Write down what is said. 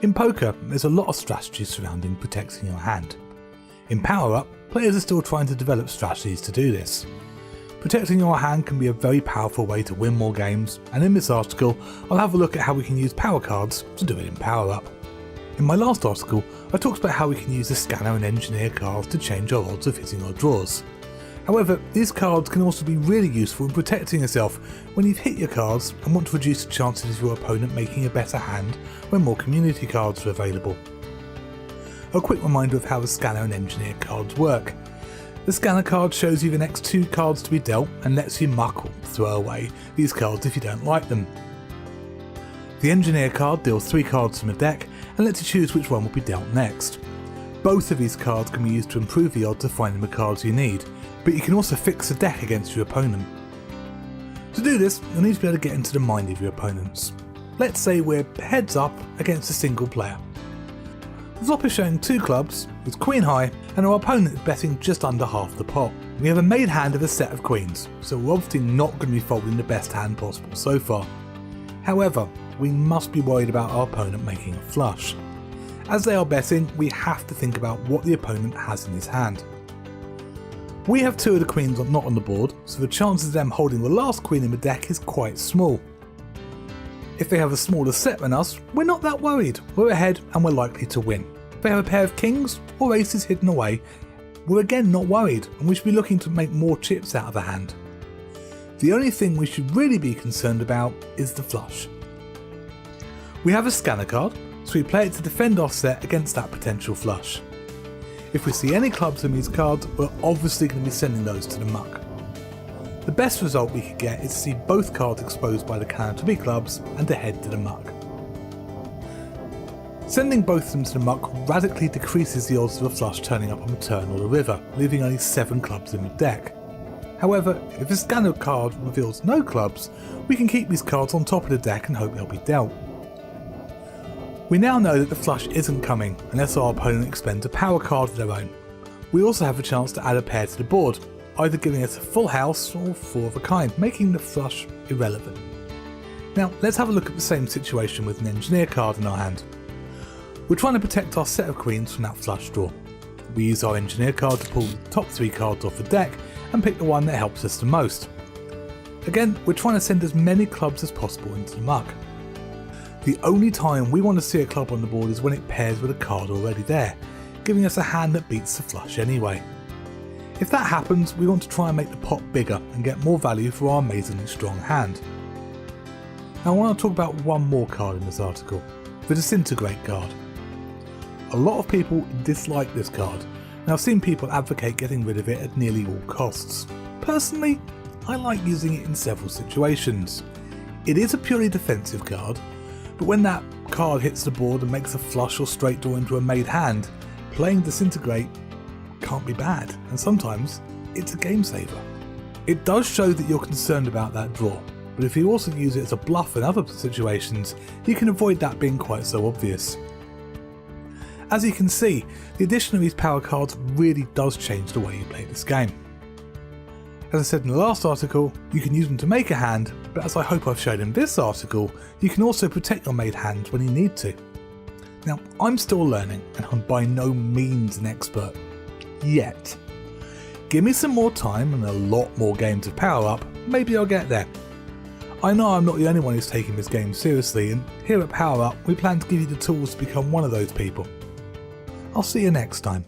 In poker, there's a lot of strategies surrounding protecting your hand. In Power Up, players are still trying to develop strategies to do this. Protecting your hand can be a very powerful way to win more games, and in this article I'll have a look at how we can use power cards to do it in Power Up. In my last article I talked about how we can use the scanner and engineer cards to change our odds of hitting our draws. However, these cards can also be really useful in protecting yourself when you've hit your cards and want to reduce the chances of your opponent making a better hand when more community cards are available. A quick reminder of how the scanner and engineer cards work. The scanner card shows you the next 2 cards to be dealt and lets you muck or throw away these cards if you don't like them. The engineer card deals 3 cards from a deck and lets you choose which one will be dealt next. Both of these cards can be used to improve the odds of finding the cards you need, but you can also fix the deck against your opponent. To do this, you'll need to be able to get into the mind of your opponents. Let's say we're heads up against a single player. The flop is showing 2 clubs, with queen high, and our opponent is betting just under half the pot. We have a made hand of a set of queens, so we're obviously not going to be folding the best hand possible so far. However, we must be worried about our opponent making a flush. As they are betting, we have to think about what the opponent has in his hand. We have 2 of the queens not on the board, so the chances of them holding the last queen in the deck is quite small. If they have a smaller set than us, we're not that worried, we're ahead and we're likely to win. If they have a pair of kings or aces hidden away, we're again not worried and we should be looking to make more chips out of the hand. The only thing we should really be concerned about is the flush. We have a scanner card, so we play it to defend our set against that potential flush. If we see any clubs in these cards, we're obviously going to be sending those to the muck. The best result we could get is to see both cards exposed by the cannon to be clubs and to head to the muck. Sending both of them to the muck radically decreases the odds of a flush turning up on the turn or the river, leaving only 7 clubs in the deck. However, if the scanner card reveals no clubs, we can keep these cards on top of the deck and hope they'll be dealt. We now know that the flush isn't coming unless our opponent expends a power card of their own. We also have a chance to add a pair to the board, either giving us a full house or 4 of a kind, making the flush irrelevant. Now let's have a look at the same situation with an engineer card in our hand. We're trying to protect our set of queens from that flush draw. We use our engineer card to pull the top 3 cards off the deck and pick the one that helps us the most. Again, we're trying to send as many clubs as possible into the muck. The only time we want to see a club on the board is when it pairs with a card already there, giving us a hand that beats the flush anyway. If that happens, we want to try and make the pot bigger and get more value for our amazingly strong hand. Now I want to talk about one more card in this article, the Disintegrate card. A lot of people dislike this card, and I've seen people advocate getting rid of it at nearly all costs. Personally, I like using it in several situations. It is a purely defensive card, but when that card hits the board and makes a flush or straight draw into a made hand, playing Disintegrate can't be bad, and sometimes it's a game saver. It does show that you're concerned about that draw, but if you also use it as a bluff in other situations, you can avoid that being quite so obvious. As you can see, the addition of these power cards really does change the way you play this game. As I said in the last article, you can use them to make a hand, but as I hope I've shown in this article, you can also protect your made hands when you need to. Now, I'm still learning, and I'm by no means an expert. Yet. Give me some more time and a lot more games of Power Up, maybe I'll get there. I know I'm not the only one who's taking this game seriously, and here at Power Up we plan to give you the tools to become one of those people. I'll see you next time.